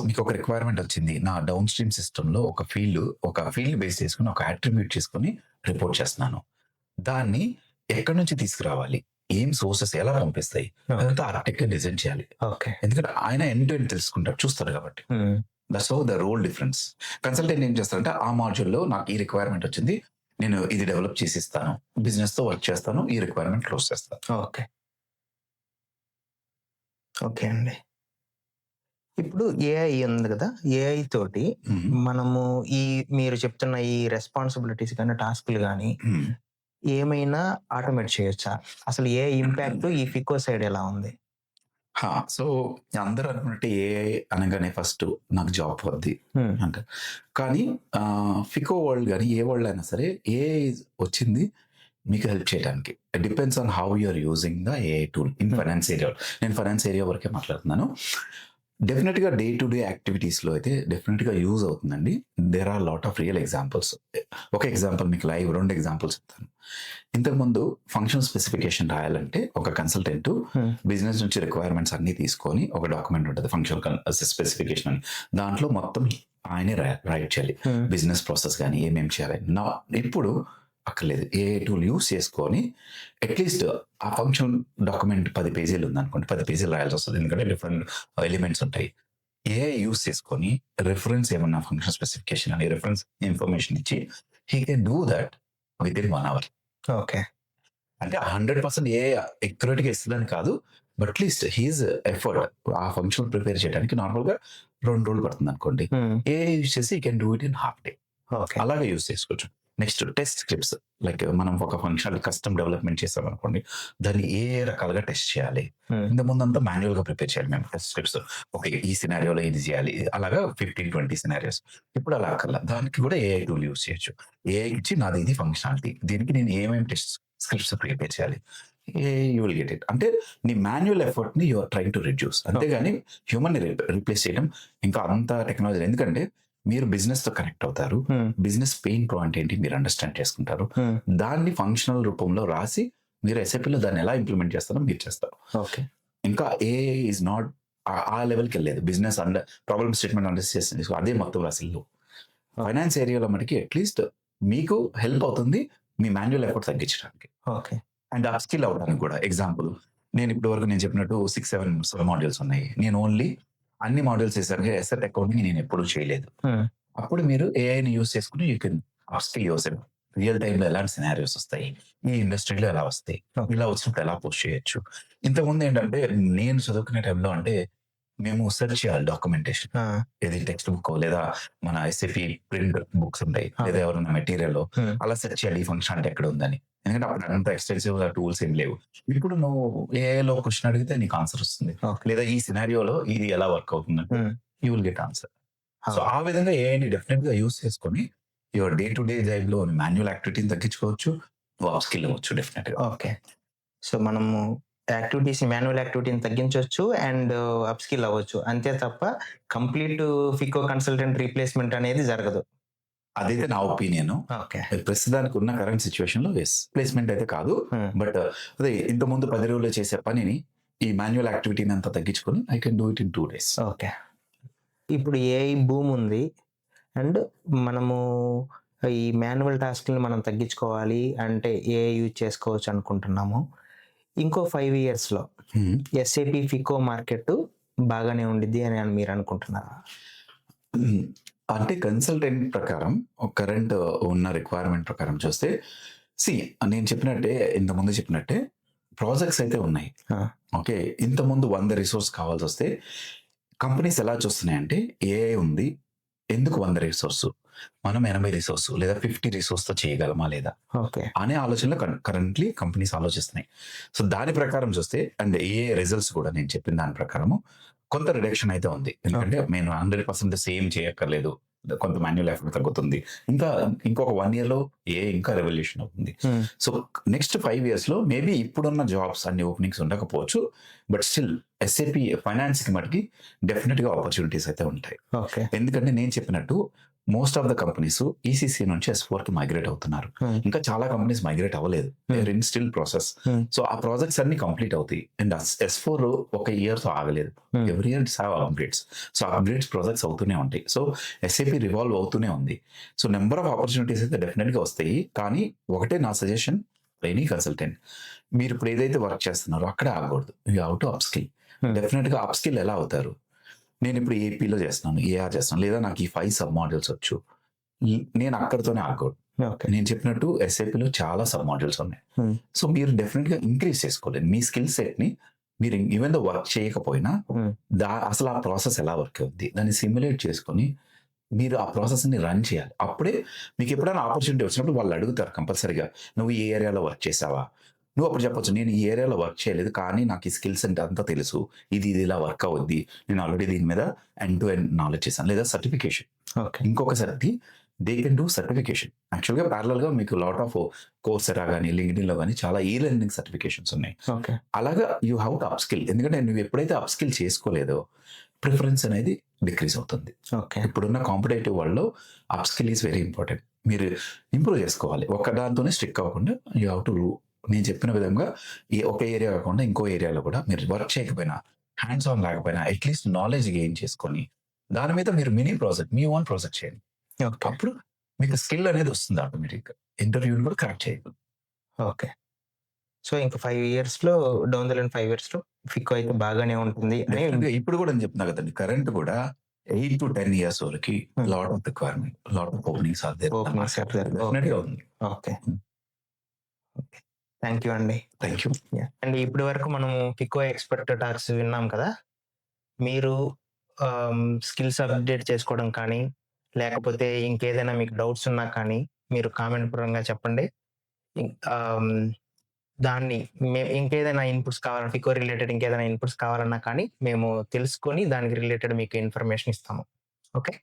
మీకు ఒక రిక్వైర్మెంట్ వచ్చింది, నా డౌన్ స్ట్రీమ్ సిస్టమ్ లో ఒక ఫీల్డ్ బేస్ చేసుకుని ఒక అట్రిబ్యూట్ చేసుకుని రిపోర్ట్ చేస్తున్నాను, దాన్ని ఎక్కడి నుంచి తీసుకురావాలి, ఏం సోర్సెస్ ఎలా పంపిస్తాయి, అదంతా ఆర్కిటెక్ట్ డిజైన్ చేయాలి. ఎందుకంటే ఆయన ఎండ్ టు ఎండ్ తెలుసుకుంటారు, చూస్తారు కాబట్టి. That's how the role difference. Consultant ఏం చేస్తారంటే ఆ మాడ్యూల్లో నాకు ఈ రిక్వైర్మెంట్ వచ్చింది, నేను ఇది డెవలప్ చేసి ఇస్తాను, బిజినెస్ తో వర్క్ చేస్తాను, ఈ రిక్వైర్మెంట్ క్లోజ్ చేస్తాను. ఓకే అండి. ఇప్పుడు ఏఐ ఉంది కదా! ఏఐ తోటి హ్మ్. మనము ఈ మీరు చెప్తున్న ఈ రెస్పాన్సిబిలిటీస్ గాని, టాస్క్‌లు గాని హ్మ్. ఏమైనా ఆటోమేట్ చేయొచ్చా? అసలు ఏఐ ఇంపాక్ట్ ఈ ఫికో సైడ్ ఎలా ఉంది? సో అందరూ అనుకున్నట్టు ఏఐ అనగానే ఫస్ట్ నాకు జాబ్ పోద్ది హ్మ్. అంటారు. కానీ ఫికో వరల్డ్ గాని, ఏ వరల్డ్ అయినా సరే ఏఐ వచ్చింది మీకు హెల్ప్ చేయడానికి. It depends on how you are using the AI tool in hmm. Finance area. నేను ఫైనాన్స్ ఏరియా వరకే మాట్లాడుతున్నాను. డెఫినిట్‌గా డే టు డే యాక్టివిటీస్‌లో అయితే డెఫినిట్‌గా యూజ్ అవుతుందండి. There are lot of real examples. ఒక ఎగ్జాంపుల్ మీకు లైవ్ 2 ఎగ్జాంపుల్స్ చెప్తాను. ఇంతకుముందు ఫంక్షన్ స్పెసిఫికేషన్ రాయాలంటే ఒక కన్సల్టెంట్ హ్మ్. బిజినెస్ నుంచి రిక్వైర్మెంట్స్ అన్నీ తీసుకొని ఒక డాక్యుమెంట్ ఉంటుంది ఫంక్షన్ స్పెసిఫికేషన్ అని. దాంట్లో మొత్తం ఆయనే రైట్ చేయాలి. హ్మ్. బిజినెస్ ప్రాసెస్ గాని ఏమేం చేయాలి. ఇప్పుడు అక్కర్లేదు. ఏఐ టూల్ యూజ్ చేసుకొని అట్‌లీస్ట్ ఆ ఫంక్షన్ డాక్యుమెంట్ 10 పేజీలు ఉందనుకోండి. 10 పేజీలు రాయాల్సొస్తది. ఎందుకంటే డిఫరెంట్ ఎలిమెంట్స్ ఉంటాయి. ఏఐ యూజ్ చేసుకొని రిఫరెన్స్ ఏమన్నా ఫంక్షన్ స్పెసిఫికేషన్ అని రిఫరెన్స్ ఇన్ఫర్మేషన్ ఇచ్చి he can do that within 1 hour. Okay. అంటే 100% ఏఐ అక్యురేట్‌గా ఇస్తదని కాదు. బట్ అట్‌లీస్ట్ హిస్ ఎఫర్ట్ ఆ ఫంక్షన్ ప్రిపేర్ చేయడానికి నార్మల్‌గా 2 రోజులు పడుతుందనుకోండి. హ్మ్. ఏఐ యూజ్ చేసి he can do it in half day. Okay. అలాగే యూజ్ చేసుకోవచ్చు. నెక్స్ట్ టెస్ట్ స్క్రిప్ట్స్ లైక్ మనం ఒక ఫంక్షన్ కస్టమ్ డెవలప్‌మెంట్ చేసామనుకోండి. దాన్ని ఏ ఏ రకాలుగా టెస్ట్ చేయాలి. హ్మ్. ఇంతకుముందంతా మాన్యుయల్‌గా ప్రిపేర్ చేయాలి మేము టెస్ట్ స్క్రిప్ట్స్. ఓకే. ఈ సినారియోలో ఇది చేయాలి. అలాగా 15, 20 సినారియోస్. ఇప్పుడు అలా అక్కర్ల. దానికి కూడా ఏఐ టూల్ యూజ్ చేయొచ్చు. ఏఐ ఇచ్చి నాది ఇది ఫంక్షనాలిటీ. దీనికి నేను ఏమేమి టెస్ట్ స్క్రిప్ట్స్ ప్రిపేర్ చేయాలి. You will get it. అంటే నీ మాన్యువల్ ఎఫర్ట్‌ని you are trying to reduce. అంతేగాని హ్యూమన్‌ని రీప్లేస్ చేయడం ఇంకా అంత టెక్నాలజీ ఎందుకంటే మీరు బిజినెస్‌తో కనెక్ట్ అవుతారు. హ్మ్. బిజినెస్ పెయిన్ పాయింట్ ఏంటి మీరు అండర్‌స్టాండ్ చేసుకుంటారు. హ్మ్. దాన్ని ఫంక్షనల్ రూపంలో రాసి మీరు ఎస్ఏపీలో దాన్ని ఎలా ఇంప్లిమెంట్ చేస్తారో మీరు చేస్తారు. ఓకే. ఇంకా ఏఐ ఈస్ నాట్ ఆ లెవెల్‌కెళ్ళలేదు. బిజినెస్ ప్రాబ్లమ్ స్టేట్మెంట్ అండర్‌స్టాండ్ చేసుకో అదే మొత్తం అసలు. ఫైనాన్స్ ఏరియాలో మటికి అట్‌లీస్ట్ మీకు హెల్ప్ అవుతుంది. మీ మాన్యువల్ ఎఫర్ట్ తగ్గించడానికి. ఓకే. అండ్ అప్‌స్కిల్ అవ్వడానికి కూడా. ఎగ్జాంపుల్ నేను ఇప్పటి వరకు నేను చెప్పినట్టు 6, 7 సబ్ మాడ్యూల్స్ ఉన్నాయి. నేను ఓన్లీ అన్ని మాడ్యూల్స్ చేశాను. అసెట్ అకౌంటింగ్ నేను ఎప్పుడూ చేయలేదు. హ్మ్. అప్పుడు మీరు ఏఐని యూజ్ చేసుకొని you can upskill yourself. Real టైమ్‌లో ఎలాంటి సినారియోస్ వస్తాయి? ఈ ఇండస్ట్రీలో ఎలా వస్తాయి? ఓకే. ఇలా వచ్చినప్పుడు ఎలా పోస్ట్ చేయొచ్చు? ఇంతకుముందు ఏంటంటే నేను చదువుకునే టైంలో అంటే మేము సెర్చ్ చేయాలి డాక్యుమెంటేషన్. ఆ! ఏది టెక్స్ట్ బుక్కో లేదా మన ఎస్ఏపీ ప్రింట్ బుక్స్ ఉంటాయి. లేదా ఎవరైనా మెటీరియల్లో హ్మ్. అలా సెర్చ్ చేయాలి ఈ ఫంక్షనాలిటీ ఎక్కడ ఉందని. ఎందుకంటే అప్పుడు అంత ఎక్స్‌టెన్సివ్‌గా టూల్స్ ఏమి లేవు. ఇప్పుడు నువ్వు ఏఐలో క్వెషన్ అడిగితే నీకు ఆన్సర్ వస్తుంది. ఓకే. లేదా ఈ సినారియోలో ఇది ఎలా వర్క్ అవుతుందంటే హ్మ్. You will get answer. So, అవును. ఆ విధంగా ఏఐని డెఫినిట్‌గా యూజ్ చేసుకొని యువర్ డే టు డే లైఫ్‌లో మాన్యువల్ యాక్టివిటీని తగ్గించుకోవచ్చు. నువ్వు అప్ స్కిల్ అవ్వచ్చు డెఫినిట్‌గా. ఓకే. సో, మనము మాన్యువల్ యాక్టివిటీని తగ్గించొచ్చు అండ్ అప్‌స్కిల్ అవ్వచ్చు. అంతే తప్ప కంప్లీట్ ఫికో కన్సల్టెంట్ రీప్లేస్‌మెంట్ అనేది జరగదు. అదైతే నా ఒపీనియను. ఓకే. ప్రస్తుతానికి ఉన్న కరెంట్ సిట్యుయేషన్‌లో యెస్. ప్లేస్‌మెంట్ అయితే కాదు. హ్మ్. బట్ అదే ఇంతకుముందు 10 రోజుల్లో చేసే పనిని ఈ మాన్యువల్ యాక్టివిటీని అంతా తగ్గించుకొని I can do it in 2 days. Okay. ఇప్పుడు ఏఐ బూమ్ ఉంది. అండ్ మనము ఈ మాన్యువల్ టాస్క్‌లని మనం తగ్గించుకోవాలి అంటే ఏఐ యూజ్ చేసుకోవచ్చు అనుకుంటున్నాము. ఇంకో 5 ఇయర్స్‌లో హ్మ్. ఎస్ఏపీ ఫికో మార్కెట్ బాగానే ఉండిద్ది అని మీరు అనుకుంటున్నారా? హ్మ్. అంటే కన్సల్టెంట్ ప్రకారం కరెంట్ ఉన్న రిక్వైర్మెంట్ ప్రకారం చూస్తే సీ నేను చెప్పినట్టే ఇంతకుముందు చెప్పినట్టే ప్రాజెక్ట్స్ అయితే ఉన్నాయి. ఆ! ఓకే. ఇంతకుముందు 100 రిసోర్స్ కావాల్సొస్తే కంపెనీస్ ఎలా చూస్తున్నాయంటే ఏఐ ఉంది. ఎందుకు 100 రిసోర్సు? మనం 80 రిసోర్సు లేదా 50 రిసోర్స్‌తో చేయగలమా లేదా? ఓకే. అనే ఆలోచనలో కరెంట్‌లీ కంపెనీస్ ఆలోచిస్తున్నాయి. సో, దాని ప్రకారం చూస్తే అండ్ ఏఐ రిజల్ట్స్ కూడా నేను చెప్పిన దాని ప్రకారము కొంత రిడక్షన్ అయితే ఉంది. ఎందుకంటే నేను 100% సేమ్ చేయక్కర్లేదు. కొంత మాన్యువల్ ఎఫర్ట్ తగ్గుతుంది. ఇంకా ఇంకొక 1 ఇయర్‌లో ఏఐ ఇంకా రెవల్యూషన్ అవుతుంది. హ్మ్. సో, నెక్స్ట్ 5 ఇయర్స్‌లో మేబీ ఇప్పుడున్న జాబ్స్ అన్ని ఓపెనింగ్స్ ఉండకపోవచ్చు. బట్ స్టిల్ ఎస్ఏపీ ఫైనాన్స్‌కి మటికి డెఫినిట్‌గా ఆపర్చునిటీస్ అయితే ఉంటాయి. ఓకే. ఎందుకంటే నేను చెప్పినట్టు most of the companies ECC నుంచి ఎస్4కి మైగ్రేట్ అవుతున్నారు. హ్మ్. ఇంకా చాలా కంపెనీస్ మైగ్రేట్ అవ్వలేదు. They are in still process. హ్మ్. సో, ఆ ప్రాజెక్ట్స్ అన్ని కంప్లీట్ అవుతాయి. అండ్ ఎస్4 ఒక ఇయర్‌తో ఆగలేదు. హ్మ్. Every year it's have upgrades. So, upgrades projects అవుతూనే ఉంటాయి. సో, ఎస్ఏపీ రివాల్వ్ అవుతూనే ఉంది. సో, నంబర్ ఆఫ్ ఆపర్చునిటీస్ అయితే డెఫినిట్‌గా వస్తాయి. కానీ ఒకటే నా సజెషన్ ఎనీ కన్సల్టెంట్ మీరు ఇప్పుడు ఏదైతే వర్క్ చేస్తున్నారో అక్కడే ఆగకూడదు. You have to upskill. హ్మ్. డెఫినిట్‌గా అప్‌స్కిల్ ఎలా అవుతారు? నేనిప్పుడు ఏపీలో చేస్తున్నాను. ఏఆర్ చేస్తున్నాను. లేదా నాకు ఈ 5 సబ్ మాడ్యూల్స్ వచ్చు. నేను అక్కడితోనే ఆగకూడదు. ఓకే. నేను చెప్పినట్టు ఎస్ఏపీలో చాలా సబ్ మాడ్యూల్స్ ఉన్నాయి. హ్మ్. సో, మీరు డెఫినిట్‌గా ఇంక్రీజ్ చేసుకోవాలి. మీ స్కిల్ సెట్‌ని మీరు ఈవెన్ దో వర్క్ చేయకపోయినా Hmm. అసలు ఆ ప్రాసెస్ ఎలా వర్క్ అవుద్ది దాన్ని సిమ్యులేట్ చేసుకొని మీరు ఆ ప్రాసెస్ని రన్ చేయాలి. అప్పుడే మీకు ఎప్పుడైనా ఆపర్చునిటీ వచ్చినప్పుడు వాళ్ళు అడుగుతారు కంపల్సరీగా, నువ్వు ఈ ఏరియాలో వర్క్ చేసావా? నువ్వు అప్పుడు చెప్పొచ్చు, నేను ఈ ఏరియాలో వర్క్ చేయలేదు, కానీ నాకు ఈ స్కిల్స్ అంటే అంతా తెలుసు, ఇది ఇలా వర్క్ అవుద్ది, నేను ఆల్రెడీ దీని మీద ఎండ్ టు ఎండ్ నాలెడ్జ్ చేశాను. లేదా సర్టిఫికేషన్, ఓకే. ఇంకొకసారి దే కెన్ డూ సర్టిఫికేషన్. యాక్చువల్గా ప్యారలల్గా మీకు లాట్ ఆఫ్ కోర్సెరా కానీ లింక్డ్ఇన్లో కానీ చాలా ఈ లెర్నింగ్ సర్టిఫికేషన్స్ ఉన్నాయి. ఓకే. అలాగా you have to up skill. ఎందుకంటే నువ్వు ఎప్పుడైతే అప్ స్కిల్ చేసుకోలేదో ప్రిఫరెన్స్ అనేది డిక్రీజ్ అవుతుంది. ఓకే. ఇప్పుడున్న కాంపిటేటివ్ వరల్డ్‌లో up skill is very important. మీరు ఇంప్రూవ్ చేసుకోవాలి. ఒక్క దాంతోనే స్టిక్ అవ్వకుండా యూ హావ్ టు నేను చెప్పిన విధంగా ఒక ఏరియా కాకుండా ఇంకో ఏరియాలో కూడా మీరు వర్క్ చేయకపోయినా, హ్యాండ్స్ ఆన్ లేకపోయినా అట్‌లీస్ట్ నాలెడ్జ్ గెయిన్ చేసుకొని దాని మీద మీరు మినీ ప్రాజెక్ట్, మీ ఓన్ ప్రాజెక్ట్ చేయండి. ఓకే. అప్పుడు మీకు స్కిల్ అనేది వస్తుంది ఆటోమేటిక్‌గా. ఇంటర్వ్యూని కూడా క్రాక్ చేయగలరు. ఓకే. సో, ఇంక 5 ఇయర్స్‌లో డౌన్ ద లైన్ 5 ఇయర్స్‌లో ఫికో అయితే బాగానే ఉంటుంది అని డెఫినెట్‌గా ఇప్పుడు కూడా నేను చెప్తున్నా కదండీ! కరెంట్ కూడా 8-10 ఇయర్స్ వరకి Hmm. Lot of requirement, lot of openings are there. Openings are there. డెఫినెట్‌గా ఉంది. ఓకే. ఓకే. థ్యాంక్ యూ అండి. Thank you. అండ్ ఇప్పటి వరకు మనము ఫికో ఎక్స్‌పర్ట్ టాక్స్ విన్నాం కదా! మీరు స్కిల్స్ అప్‌డేట్ చేసుకోవడం కానీ, లేకపోతే ఇంకేదైనా మీకు డౌట్స్ ఉన్నా కానీ, మీరు కామెంట్ పరంగా చెప్పండి. ఆహ్, దాన్ని ఇంకేదైనా ఇన్‌పుట్స్ కావాలన్నా ఫికో రిలేటెడ్ ఇంకేదైనా ఇన్‌పుట్స్ కావాలన్నా కానీ, మేము తెలుసుకొని దానికి రిలేటెడ్ మీకు ఇన్ఫర్మేషన్ ఇస్తాము. ఓకే.